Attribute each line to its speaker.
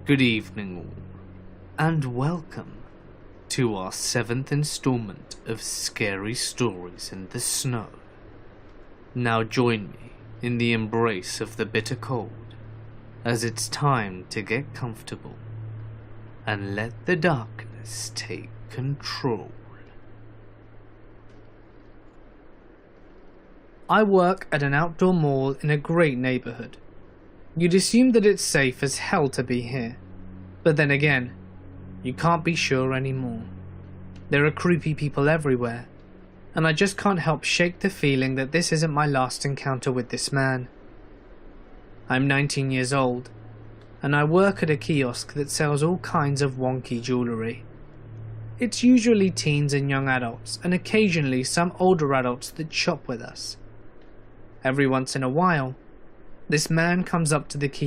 Speaker 1: Good evening all, and welcome to our 7th installment of Scary Stories in the Snow. Now join me in the embrace of the bitter cold, as it's time to get comfortable and let the darkness take control. I work at an outdoor mall in a great neighborhood. You'd assume that it's safe as hell to be here, but then again, you can't be sure anymore. There are creepy people everywhere, and I just can't help shake the feeling that this isn't my last encounter with this man. I'm 19 years old, and I work at a kiosk that sells all kinds of wonky jewellery. It's usually teens and young adults, and occasionally some older adults that shop with us. Every once in a while, this man comes up to the kiosk